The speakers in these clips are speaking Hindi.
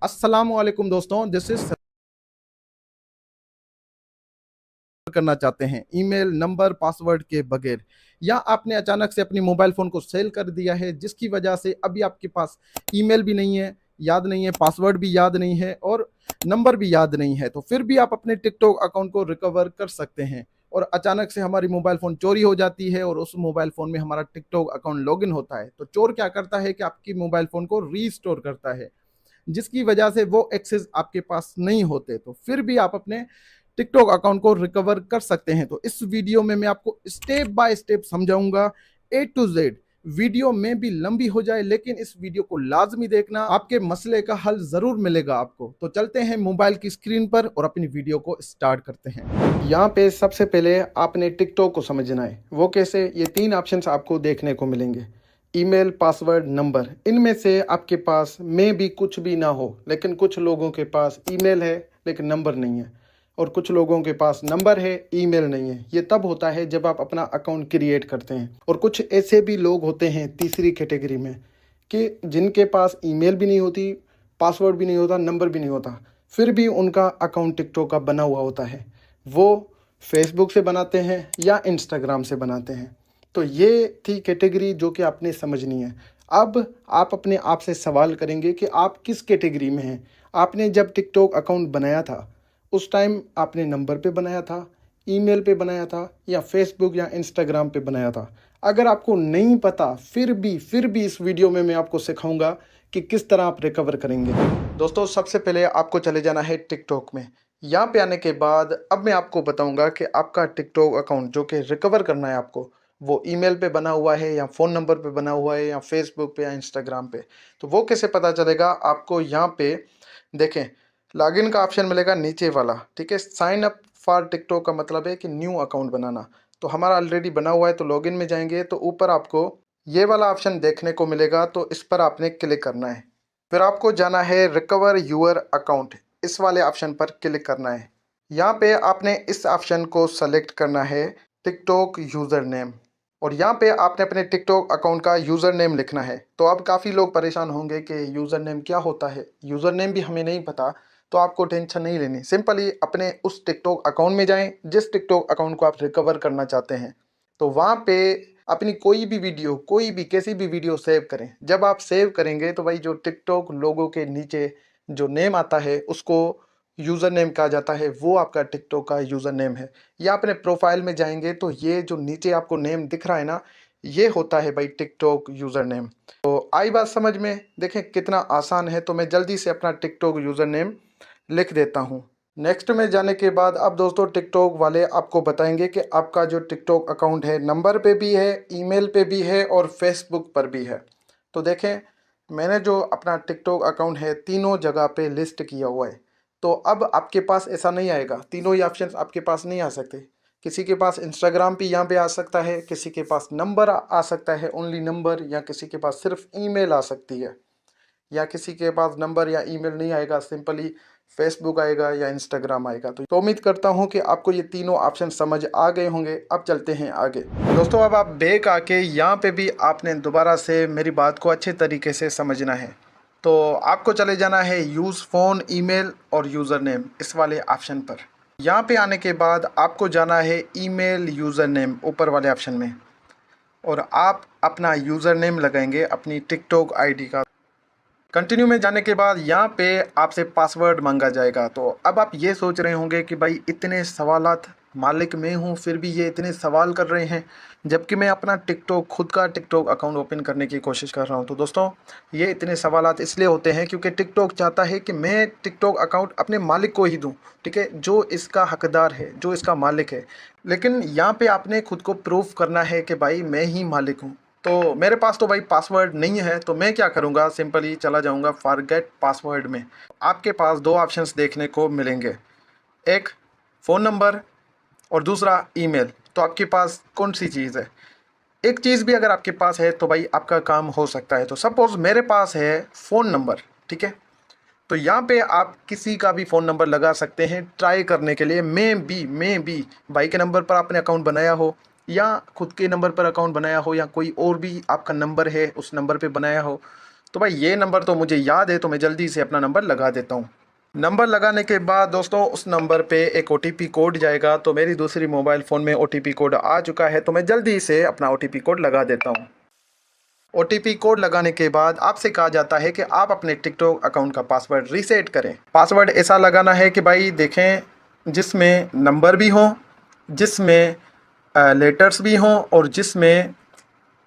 अस्सलामुअलैकुम दोस्तों, दिस इज करना चाहते हैं ईमेल नंबर पासवर्ड के बगैर, या आपने अचानक से अपनी मोबाइल फ़ोन को सेल कर दिया है जिसकी वजह से अभी आपके पास ईमेल भी नहीं है, याद नहीं है, पासवर्ड भी याद नहीं है और नंबर भी याद नहीं है, तो फिर भी आप अपने टिकटॉक अकाउंट को रिकवर कर सकते हैं। और अचानक से हमारी मोबाइल फ़ोन चोरी हो जाती है और उस मोबाइल फ़ोन में हमारा टिकटॉक अकाउंट लॉगिन होता है, तो चोर क्या करता है कि आपकी मोबाइल फ़ोन को रीस्टोर करता है, जिसकी वजह से वो एक्सेस आपके पास नहीं होते, तो फिर भी आप अपने टिकटॉक अकाउंट को रिकवर कर सकते हैं। तो इस वीडियो में मैं आपको स्टेप बाय स्टेप समझाऊंगा, ए टू जेड। वीडियो में भी लंबी हो जाए लेकिन इस वीडियो को लाजमी देखना, आपके मसले का हल जरूर मिलेगा आपको। तो चलते हैं मोबाइल की स्क्रीन पर और अपनी वीडियो को स्टार्ट करते हैं। यहाँ पे सबसे पहले आपने टिकटॉक को समझना है। वो कैसे? ये 3 ऑप्शंस आपको देखने को मिलेंगे, ईमेल, पासवर्ड, नंबर। इनमें से आपके पास में भी कुछ भी ना हो, लेकिन कुछ लोगों के पास ईमेल है लेकिन नंबर नहीं है, और कुछ लोगों के पास नंबर है, ईमेल नहीं है। ये तब होता है जब आप अपना अकाउंट क्रिएट करते हैं। और कुछ ऐसे भी लोग होते हैं तीसरी कैटेगरी में, कि जिनके पास ईमेल भी नहीं होती, पासवर्ड भी नहीं होता, नंबर भी नहीं होता, फिर भी उनका अकाउंट टिकटॉक का बना हुआ होता है। वो फेसबुक से बनाते हैं या इंस्टाग्राम से बनाते हैं। तो ये थी कैटेगरी जो कि आपने समझनी है। अब आप अपने आप से सवाल करेंगे कि आप किस कैटेगरी में हैं। आपने जब टिकटॉक अकाउंट बनाया था उस टाइम आपने नंबर पे बनाया था, ईमेल पे बनाया था, या फेसबुक या इंस्टाग्राम पे बनाया था? अगर आपको नहीं पता फिर भी इस वीडियो में मैं आपको सिखाऊंगा कि किस तरह आप रिकवर करेंगे। दोस्तों, सबसे पहले आपको चले जाना है टिकटॉक में। यहाँ पे आने के बाद अब मैं आपको बताऊंगा कि आपका टिकटॉक अकाउंट जो कि रिकवर करना है आपको, वो ईमेल पे बना हुआ है या फ़ोन नंबर पे बना हुआ है या फेसबुक पे या इंस्टाग्राम पे। तो वो कैसे पता चलेगा आपको? यहाँ पे देखें, लॉगिन का ऑप्शन मिलेगा नीचे वाला, ठीक है। साइन अप फॉर टिकटॉक का मतलब है कि न्यू अकाउंट बनाना। तो हमारा ऑलरेडी बना हुआ है, तो लॉगिन में जाएंगे तो ऊपर आपको ये वाला ऑप्शन देखने को मिलेगा, तो इस पर आपने क्लिक करना है। फिर आपको जाना है रिकवर यूर अकाउंट, इस वाले ऑप्शन पर क्लिक करना है। यहाँ पे आपने इस ऑप्शन को सेलेक्ट करना है, टिकटॉक यूज़र नेम। और यहाँ पे आपने अपने टिकटॉक अकाउंट का यूज़र नेम लिखना है। तो अब काफ़ी लोग परेशान होंगे कि यूज़र नेम क्या होता है, यूज़र नेम भी हमें नहीं पता। तो आपको टेंशन नहीं लेनी, सिंपली अपने उस टिकटॉक अकाउंट में जाएं जिस टिकटॉक अकाउंट को आप रिकवर करना चाहते हैं। तो वहाँ पे अपनी कोई भी वीडियो, कोई भी कैसी भी वीडियो सेव करें। जब आप सेव करेंगे तो भाई जो टिकटॉक लोगों के नीचे जो नेम आता है उसको यूज़र नेम कहा जाता है, वो आपका टिकटॉक का यूज़र नेम है। या अपने प्रोफाइल में जाएंगे तो ये जो नीचे आपको नेम दिख रहा है ना, ये होता है भाई टिकटॉक यूज़र नेम। तो आई बात समझ में? देखें कितना आसान है। तो मैं जल्दी से अपना टिकटॉक यूज़र नेम लिख देता हूँ। नेक्स्ट में जाने के बाद अब दोस्तों टिकटॉक वाले आपको बताएंगे कि आपका जो टिकटॉक अकाउंट है नंबर पे भी है, ईमेल पे भी है और फेसबुक पर भी है। तो देखें, मैंने जो अपना टिकटॉक अकाउंट है तीनों जगह पे लिस्ट किया हुआ है। तो अब आपके पास ऐसा नहीं आएगा, तीनों ही ऑप्शंस आपके पास नहीं आ सकते। किसी के पास इंस्टाग्राम पे यहाँ पे आ सकता है, किसी के पास नंबर आ सकता है, ओनली नंबर, या किसी के पास सिर्फ ईमेल आ सकती है, या किसी के पास नंबर या ईमेल नहीं आएगा, सिंपली फेसबुक आएगा या इंस्टाग्राम आएगा। तो उम्मीद करता हूँ कि आपको ये तीनों ऑप्शन समझ आ गए होंगे। अब चलते हैं आगे। दोस्तों, अब आप बैक आके यहाँ पे भी आपने दोबारा से मेरी बात को अच्छे तरीके से समझना है। तो आपको चले जाना है यूज़ फ़ोन, ईमेल और यूज़र नेम, इस वाले ऑप्शन पर। यहाँ पे आने के बाद आपको जाना है ईमेल यूज़र नेम, ऊपर वाले ऑप्शन में, और आप अपना यूज़र नेम लगाएंगे अपनी टिकटॉक आईडी का। कंटिन्यू में जाने के बाद यहाँ पे आपसे पासवर्ड मांगा जाएगा। तो अब आप ये सोच रहे होंगे कि भाई इतने सवालात, मालिक मैं हूँ फिर भी ये इतने सवाल कर रहे हैं, जबकि मैं अपना टिकटॉक, खुद का टिकटॉक अकाउंट ओपन करने की कोशिश कर रहा हूँ। तो दोस्तों, ये इतने सवालात इसलिए होते हैं क्योंकि टिकटॉक चाहता है कि मैं टिकटॉक अकाउंट अपने मालिक को ही दूँ, ठीक है, जो इसका हकदार है, जो इसका मालिक है। लेकिन यहाँ पे आपने खुद को प्रूफ करना है कि भाई मैं ही मालिक हूँ। तो मेरे पास तो भाई पासवर्ड नहीं है, तो मैं क्या करूँगा, सिंपली चला जाऊँगा फॉरगेट पासवर्ड में। आपके पास दो ऑप्शंस देखने को मिलेंगे, एक फ़ोन नंबर और दूसरा ईमेल। तो आपके पास कौन सी चीज़ है? एक चीज़ भी अगर आपके पास है तो भाई आपका काम हो सकता है। तो सपोज़ मेरे पास है फ़ोन नंबर, ठीक है। तो यहाँ पे आप किसी का भी फ़ोन नंबर लगा सकते हैं ट्राई करने के लिए। मैं भी भाई के नंबर पर आपने अकाउंट बनाया हो, या खुद के नंबर पर अकाउंट बनाया हो, या कोई और भी आपका नंबर है उस नंबर पे बनाया हो, तो भाई ये नंबर तो मुझे याद है, तो मैं जल्दी से अपना नंबर लगा देता हूँ। नंबर लगाने के बाद दोस्तों उस नंबर पे एक OTP कोड जाएगा। तो मेरी दूसरी मोबाइल फ़ोन में OTP कोड आ चुका है, तो मैं जल्दी से अपना OTP कोड लगा देता हूँ। OTP कोड लगाने के बाद आपसे कहा जाता है कि आप अपने टिकटॉक अकाउंट का पासवर्ड रीसेट करें। पासवर्ड ऐसा लगाना है कि भाई देखें जिसमें नंबर भी हो, जिसमें लेटर्स भी हों, और जिसमें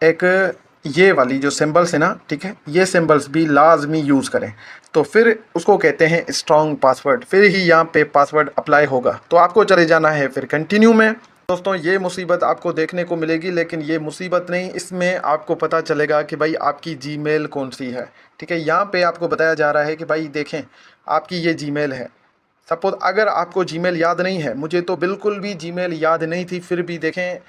एक ये वाली जो सिंबल्स है ना, ठीक है, ये सिंबल्स भी लाजमी यूज़ करें। तो फिर उसको कहते हैं स्ट्रॉन्ग पासवर्ड, फिर ही यहाँ पे पासवर्ड अप्लाई होगा। तो आपको चले जाना है फिर कंटिन्यू में। दोस्तों ये मुसीबत आपको देखने को मिलेगी, लेकिन ये मुसीबत नहीं, इसमें आपको पता चलेगा कि भाई आपकी जीमेल कौन सी है। ठीक है, यहाँ पे आपको बताया जा रहा है कि भाई देखें आपकी ये जीमेल है। सपोज अगर आपको जीमेल याद नहीं है, मुझे तो बिल्कुल भी जीमेल याद नहीं थी, फिर भी देखें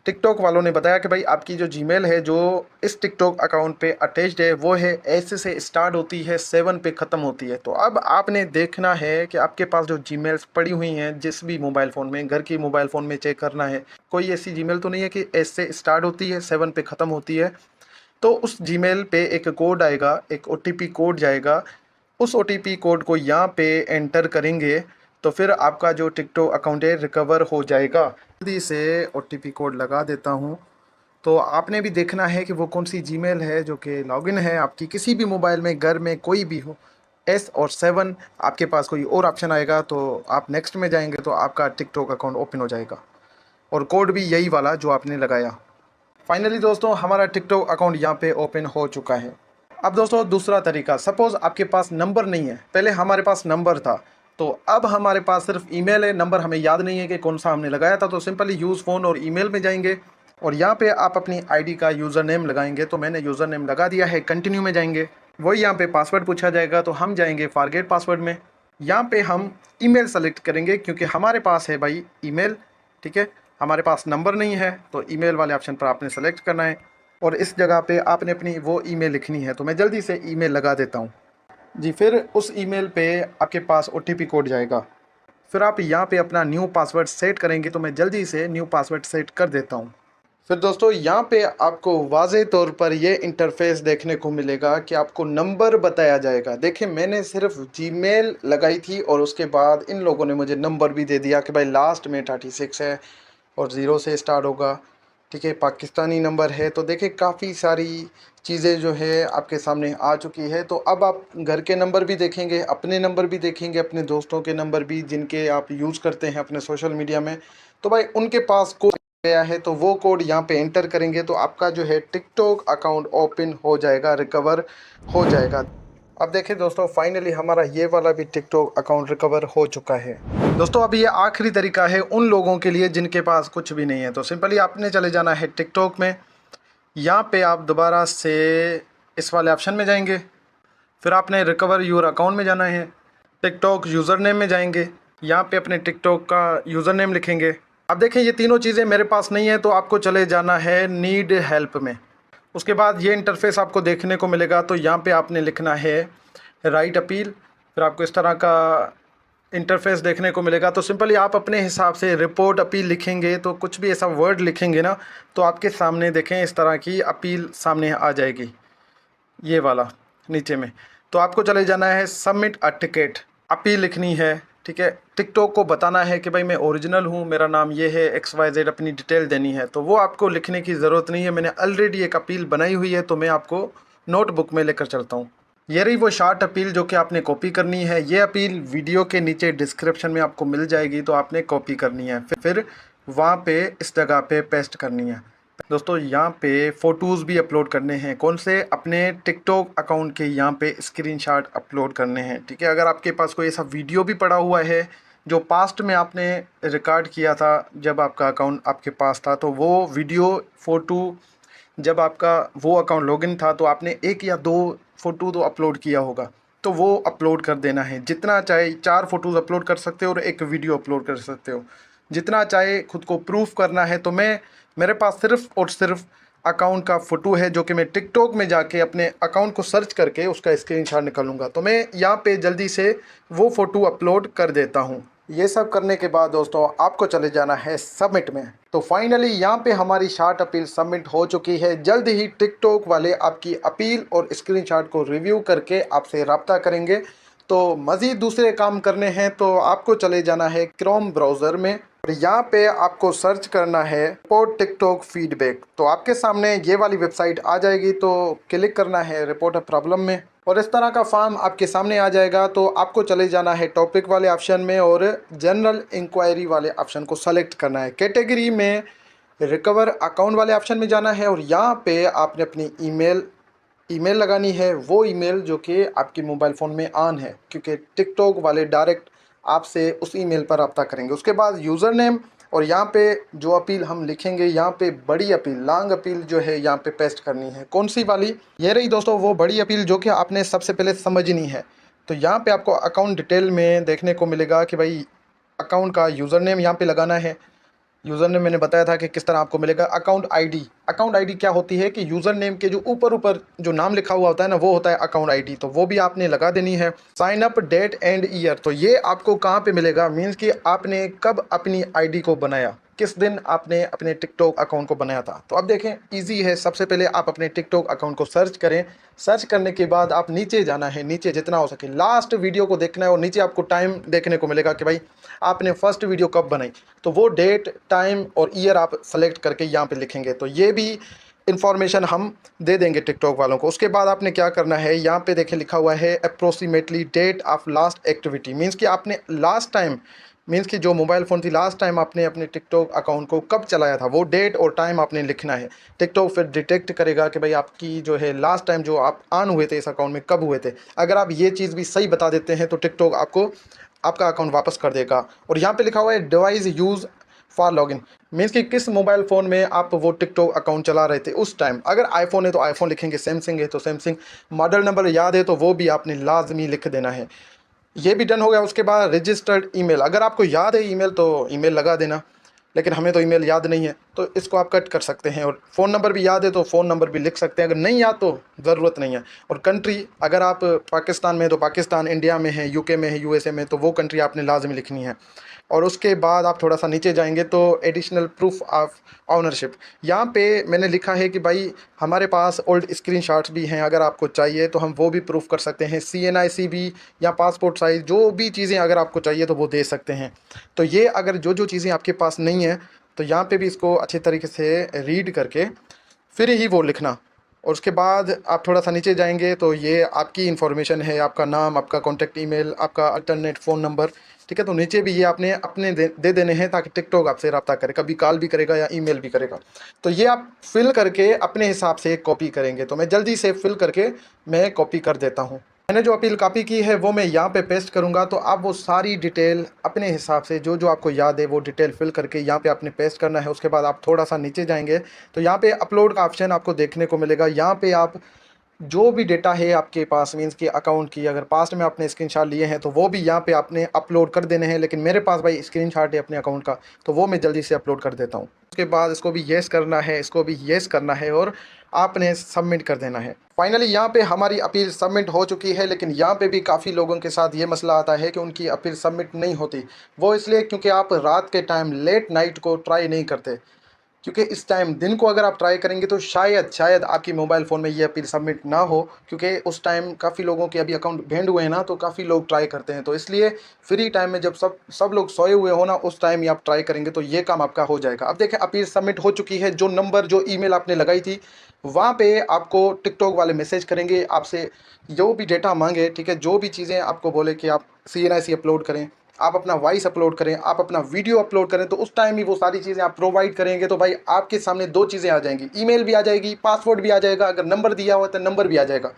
टिकटॉक वालों ने बताया कि भाई आपकी जो जीमेल है जो इस टिकटॉक अकाउंट पे अटैच्ड है वो है एस से स्टार्ट होती है, 7 पे ख़त्म होती है। तो अब आपने देखना है कि आपके पास जो जीमेल्स पड़ी हुई हैं जिस भी मोबाइल फ़ोन में, घर की मोबाइल फ़ोन में चेक करना है, कोई ऐसी जीमेल तो नहीं है कि एस से स्टार्ट होती है 7 पे ख़त्म होती है। तो उस जीमेल पे एक कोड आएगा, एक OTP कोड जाएगा। उस OTP कोड को यहाँ पे एंटर करेंगे तो फिर आपका जो टिकटॉक अकाउंट है रिकवर हो जाएगा। जल्दी से OTP कोड लगा देता हूँ। तो आपने भी देखना है कि वो कौन सी जीमेल है जो कि लॉगिन है आपकी किसी भी मोबाइल में, घर में कोई भी हो, S और 7। आपके पास कोई और ऑप्शन आएगा तो आप नेक्स्ट में जाएंगे तो आपका टिकटॉक अकाउंट ओपन हो जाएगा, और कोड भी यही वाला जो आपने लगाया। फाइनली दोस्तों हमारा टिकटॉक अकाउंट यहाँ पे ओपन हो चुका है। अब दोस्तों दूसरा तरीका, सपोज़ आपके पास नंबर नहीं है, पहले हमारे पास नंबर था, तो अब हमारे पास सिर्फ ईमेल है, नंबर हमें याद नहीं है कि कौन सा हमने लगाया था। तो सिंपली यूज़ फ़ोन और ईमेल में जाएंगे और यहाँ पे आप अपनी आईडी का यूज़र नेम लगाएंगे। तो मैंने यूज़र नेम लगा दिया है, कंटिन्यू में जाएंगे। वही यहाँ पे पासवर्ड पूछा जाएगा, तो हम जाएंगे फॉरगेट पासवर्ड में। यहाँ पे हम ईमेल सेलेक्ट करेंगे क्योंकि हमारे पास है भाई ईमेल, ठीक है, हमारे पास नंबर नहीं है। तो ईमेल वाले ऑप्शन पर आपने सेलेक्ट करना है और इस जगह पे आपने अपनी वो ईमेल लिखनी है। तो मैं जल्दी से ईमेल लगा देता हूँ जी। फिर उस ईमेल पे आपके पास OTP कोड जाएगा, फिर आप यहाँ पे अपना न्यू पासवर्ड सेट करेंगे। तो मैं जल्दी से न्यू पासवर्ड सेट कर देता हूँ। फिर दोस्तों यहाँ पे आपको वाज़े तौर पर ये इंटरफेस देखने को मिलेगा कि आपको नंबर बताया जाएगा। देखिए मैंने सिर्फ जीमेल लगाई थी और उसके बाद इन लोगों ने मुझे नंबर भी दे दिया कि भाई लास्ट में 36 है और 0 से स्टार्ट होगा, ठीक है, पाकिस्तानी नंबर है। तो देखिए काफ़ी सारी चीज़ें जो है आपके सामने आ चुकी है। तो अब आप घर के नंबर भी देखेंगे, अपने नंबर भी देखेंगे, अपने दोस्तों के नंबर भी जिनके आप यूज़ करते हैं अपने सोशल मीडिया में। तो भाई उनके पास कोड गया है तो वो कोड यहाँ पे एंटर करेंगे तो आपका जो है टिकटॉक अकाउंट ओपन हो जाएगा, रिकवर हो जाएगा। अब देखिए दोस्तों फाइनली हमारा ये वाला भी टिकटॉक अकाउंट रिकवर हो चुका है। दोस्तों अब ये आखिरी तरीका है उन लोगों के लिए जिनके पास कुछ भी नहीं है। तो सिंपली आपने चले जाना है टिकटॉक में, यहाँ पे आप दोबारा से इस वाले ऑप्शन में जाएंगे, फिर आपने रिकवर योर अकाउंट में जाना है, टिकटॉक यूज़र नेम में जाएंगे, यहाँ पे अपने टिकटॉक का यूज़र नेम लिखेंगे। अब देखें ये तीनों चीज़ें मेरे पास नहीं है तो आपको चले जाना है नीड हेल्प में। उसके बाद ये इंटरफेस आपको देखने को मिलेगा, तो यहाँ पे आपने लिखना है राइट अपील, फिर आपको इस तरह का इंटरफेस देखने को मिलेगा। तो सिंपली आप अपने हिसाब से रिपोर्ट अपील लिखेंगे, तो कुछ भी ऐसा वर्ड लिखेंगे ना तो आपके सामने देखें इस तरह की अपील सामने आ जाएगी, ये वाला नीचे में। तो आपको चले जाना है सबमिट अ टिकट, अपील लिखनी है, ठीक है, टिकटॉक को बताना है कि भाई मैं ओरिजिनल हूँ, मेरा नाम ये है XYZ, अपनी डिटेल देनी है। तो वो आपको लिखने की ज़रूरत नहीं है, मैंने ऑलरेडी एक अपील बनाई हुई है तो मैं आपको नोटबुक में लेकर चलता हूँ। ये रही वो शॉर्ट अपील जो कि आपने कॉपी करनी है। ये अपील वीडियो के नीचे डिस्क्रिप्शन में आपको मिल जाएगी, तो आपने कॉपी करनी है, फिर वहाँ पे इस जगह पे पेस्ट करनी है। दोस्तों यहाँ पे फ़ोटोज़ भी अपलोड करने हैं, कौन से, अपने टिकटॉक अकाउंट के यहाँ पे स्क्रीनशॉट अपलोड करने हैं, ठीक है। अगर आपके पास कोई ऐसा वीडियो भी पड़ा हुआ है जो पास्ट में आपने रिकॉर्ड किया था जब आपका अकाउंट आपके पास था, तो वो वीडियो फ़ोटो जब आपका वो अकाउंट लॉगिन था तो आपने 1 या 2 फ़ोटो तो अपलोड किया होगा, तो वो अपलोड कर देना है। जितना चाहे 4 फ़ोटोज़ अपलोड कर सकते हो और 1 वीडियो अपलोड कर सकते हो, जितना चाहे खुद को प्रूफ करना है। तो मेरे पास सिर्फ़ और सिर्फ अकाउंट का फ़ोटो है जो कि मैं टिकटॉक में जाके अपने अकाउंट को सर्च करके उसका स्क्रीनशॉट निकालूंगा। तो मैं यहाँ पे जल्दी से वो फ़ोटो अपलोड कर देता हूँ। ये सब करने के बाद दोस्तों आपको चले जाना है सबमिट में। तो फाइनली यहाँ पे हमारी शार्ट अपील सबमिट हो चुकी है। जल्द ही टिकटॉक वाले आपकी अपील और स्क्रीनशॉट को रिव्यू करके आपसे रब्ता करेंगे। तो मज़ीद दूसरे काम करने हैं तो आपको चले जाना है क्रोम ब्राउज़र में और यहाँ पे आपको सर्च करना है रिपोर्ट टिकटॉक फीडबैक। तो आपके सामने ये वाली वेबसाइट आ जाएगी, तो क्लिक करना है रिपोर्ट अ प्रॉब्लम में और इस तरह का फॉर्म आपके सामने आ जाएगा। तो आपको चले जाना है टॉपिक वाले ऑप्शन में और जनरल इंक्वायरी वाले ऑप्शन को सेलेक्ट करना है। कैटेगरी में रिकवर अकाउंट वाले ऑप्शन में जाना है और यहाँ पे आपने अपनी ईमेल लगानी है, वो ईमेल जो कि आपके मोबाइल फ़ोन में ऑन है, क्योंकि टिकटॉक वाले डायरेक्ट आपसे उस ईमेल पर रब्ता करेंगे। उसके बाद यूज़र नेम और यहाँ पे जो अपील हम लिखेंगे, यहाँ पे बड़ी अपील लॉन्ग अपील जो है यहाँ पे पेस्ट करनी है। कौन सी वाली? ये रही दोस्तों वो बड़ी अपील जो कि आपने सबसे पहले समझनी है। तो यहाँ पे आपको अकाउंट डिटेल में देखने को मिलेगा कि भाई अकाउंट का यूज़र नेम यहाँ पे लगाना है। यूज़र नेम मैंने बताया था कि किस तरह आपको मिलेगा। अकाउंट आईडी क्या होती है कि यूज़र नेम के जो ऊपर ऊपर जो नाम लिखा हुआ होता है ना, वो होता है अकाउंट आईडी, तो वो भी आपने लगा देनी है। Sign up date and year, तो ये आपको कहाँ पे मिलेगा, मीन्स कि आपने कब अपनी आईडी को बनाया, किस दिन आपने अपने टिकटॉक अकाउंट को बनाया था। तो अब देखें इजी है। सबसे पहले आप अपने टिकटॉक अकाउंट को सर्च करें। सर्च करने के बाद आप नीचे जाना है, नीचे जितना हो सके लास्ट वीडियो को देखना है और नीचे आपको टाइम देखने को मिलेगा कि भाई आपने फर्स्ट वीडियो कब बनाई। तो वो डेट, टाइम और ईयर आप सेलेक्ट करके यहाँ पे लिखेंगे। तो ये भी इन्फॉर्मेशन हम दे देंगे टिकटॉक वालों को। उसके बाद आपने क्या करना है, यहाँ पे देखें लिखा हुआ है approximately date of last activity, means कि आपने लास्ट टाइम, मीन्स कि जो मोबाइल फ़ोन थी लास्ट टाइम आपने अपने टिकटॉक अकाउंट को कब चलाया था, वो डेट और टाइम आपने लिखना है। टिकटॉक फिर डिटेक्ट करेगा कि भाई आपकी जो है लास्ट टाइम जो आप ऑन हुए थे इस अकाउंट में कब हुए थे। अगर आप ये चीज़ भी सही बता देते हैं तो टिकटॉक आपको आपका अकाउंट वापस कर देगा। और यहाँ पे लिखा हुआ है device use for login, means कि किस मोबाइल फ़ोन में आप वो टिकटॉक अकाउंट चला रहे थे उस टाइम। अगर आईफोन है तो आईफोन लिखेंगे, सैमसंग है तो सैमसंग, मॉडल नंबर याद है तो वो भी आपने लाजमी लिख देना है। ये भी डन हो गया। उसके बाद रजिस्टर्ड ईमेल, अगर आपको याद है ईमेल तो ईमेल लगा देना, लेकिन हमें तो ईमेल याद नहीं है तो इसको आप कट कर सकते हैं। और फ़ोन नंबर भी याद है तो फ़ोन नंबर भी लिख सकते हैं, अगर नहीं याद तो ज़रूरत नहीं है। और कंट्री, अगर आप पाकिस्तान में तो पाकिस्तान, इंडिया में है, यूके में है, यूएसए में, तो वो कंट्री आपने लाजमी लिखनी है। और उसके बाद आप थोड़ा सा नीचे जाएंगे तो एडिशनल प्रूफ ऑफ ऑनरशिप, यहाँ पे मैंने लिखा है कि भाई हमारे पास ओल्ड स्क्रीनशॉट्स भी हैं, अगर आपको चाहिए तो हम वो भी प्रूफ कर सकते हैं। CNIC भी या पासपोर्ट साइज़ जो भी चीज़ें अगर आपको चाहिए तो वो दे सकते हैं। तो ये अगर जो चीज़ें आपके पास नहीं है तो यहाँ पे भी इसको अच्छे तरीके से रीड करके फिर ही वो लिखना। और उसके बाद आप थोड़ा सा नीचे जाएंगे तो ये आपकी इन्फॉर्मेशन है, आपका नाम, आपका कॉन्टैक्ट ईमेल, आपका अल्टरनेट फ़ोन नंबर, ठीक है। तो नीचे भी ये आपने अपने दे देने हैं ताकि टिकटॉक आपसे रब्ता करे, कभी कॉल भी करेगा या ईमेल भी करेगा। तो ये आप फिल करके अपने हिसाब से कॉपी करेंगे। तो मैं जल्दी से फिल करके मैं कॉपी कर देता हूँ। मैंने जो अपील कॉपी की है वो मैं यहाँ पे पेस्ट करूँगा। तो आप वो सारी डिटेल अपने हिसाब से जो जो आपको याद है वो डिटेल फिल करके यहाँ पे आपने पेस्ट करना है। उसके बाद आप थोड़ा सा नीचे जाएंगे तो यहाँ पे अपलोड का ऑप्शन आपको देखने को मिलेगा। यहाँ पे आप जो भी डेटा है आपके पास, मीन्स कि अकाउंट की, अगर पास्ट में आपने स्क्रीनशॉट लिए हैं तो वो भी यहाँ पे आपने अपलोड कर देने हैं। लेकिन मेरे पास भाई स्क्रीनशॉट है अपने अकाउंट का, तो वो मैं जल्दी से अपलोड कर देता हूँ। उसके बाद इसको भी येस करना है, इसको भी येस करना है और आपने सबमिट कर देना है। फाइनली यहाँ पे हमारी अपील सबमिट हो चुकी है। लेकिन यहाँ पे भी काफ़ी लोगों के साथ ये मसला आता है कि उनकी अपील सबमिट नहीं होती। वो इसलिए क्योंकि आप रात के टाइम लेट नाइट को ट्राई नहीं करते, क्योंकि इस टाइम दिन को अगर आप ट्राई करेंगे तो शायद आपकी मोबाइल फ़ोन में ये अपील सबमिट ना हो, क्योंकि उस टाइम काफ़ी लोगों के अभी अकाउंट बैंड हुए हैं ना, तो काफ़ी लोग ट्राई करते हैं। तो इसलिए फ्री टाइम में जब सब लोग सोए हुए हो ना, उस टाइम ही आप ट्राई करेंगे तो ये काम आपका हो जाएगा। अब देखें अपील सबमिट हो चुकी है। जो नंबर, जो ईमेल आपने लगाई थी वहाँ पे आपको टिकटॉक वाले मैसेज करेंगे, आपसे जो भी डेटा मांगे, ठीक है, जो भी चीज़ें आपको बोले कि आप CNIC अपलोड करें, आप अपना वॉइस अपलोड करें, आप अपना वीडियो अपलोड करें, तो उस टाइम ही वो सारी चीज़ें आप प्रोवाइड करेंगे। तो भाई आपके सामने दो चीज़ें आ जाएंगी, ईमेल भी आ जाएगी, पासवर्ड भी आ जाएगा, अगर नंबर दिया हुआ तो नंबर भी आ जाएगा।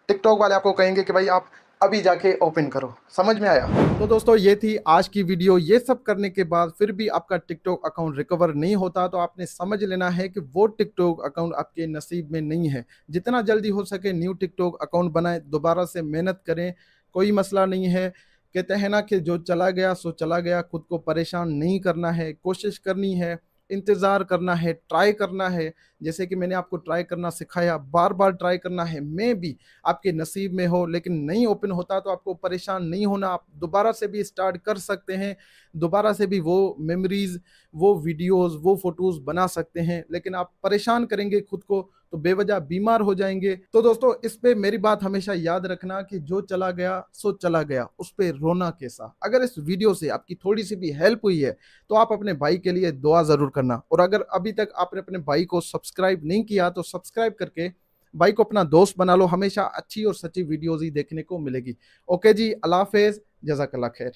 टिकटॉक वाले आपको कहेंगे कि भाई आप अभी जाके ओपन करो। समझ में आया? तो दोस्तों ये थी आज की वीडियो। ये सब करने के बाद फिर भी आपका टिकटॉक अकाउंट रिकवर नहीं होता तो आपने समझ लेना है कि वो टिकटॉक अकाउंट आपके नसीब में नहीं है। जितना जल्दी हो सके न्यू टिकटॉक अकाउंट बनाएं, दोबारा से मेहनत करें, कोई मसला नहीं है। कहते हैं ना कि जो चला गया सो चला गया, खुद को परेशान नहीं करना है, कोशिश करनी है, इंतज़ार करना है, ट्राई करना है। जैसे कि मैंने आपको ट्राई करना सिखाया, बार-बार ट्राई करना है, मे बी आपके नसीब में हो लेकिन नहीं ओपन होता तो आपको परेशान नहीं होना, आप दोबारा से भी स्टार्ट कर सकते हैं, दोबारा से भी वो मेमोरीज़, वो वीडियोज़, वो फ़ोटोज़ बना सकते हैं। लेकिन आप परेशान करेंगे खुद को तो बेवजह बीमार हो जाएँगे। तो दोस्तों इस पे मेरी बात हमेशा याद रखना कि जो चला गया सो चला गया, उस पे रोना कैसा। अगर इस वीडियो से आपकी थोड़ी-सी भी हेल्प हुई है, तो आप अपने भाई के लिए दुआ ज़रूर करना और अगर अभी तक आपने अपने भाई को सब्सक्राइब नहीं किया तो सब्सक्राइब करके भाई को अपना दोस्त बना लो, हमेशा अच्छी और सच्ची वीडियोज़ ही देखने को मिलेगी। ओके जी, अल्लाह हाफ़िज़, जज़ाकल्लाह खैर।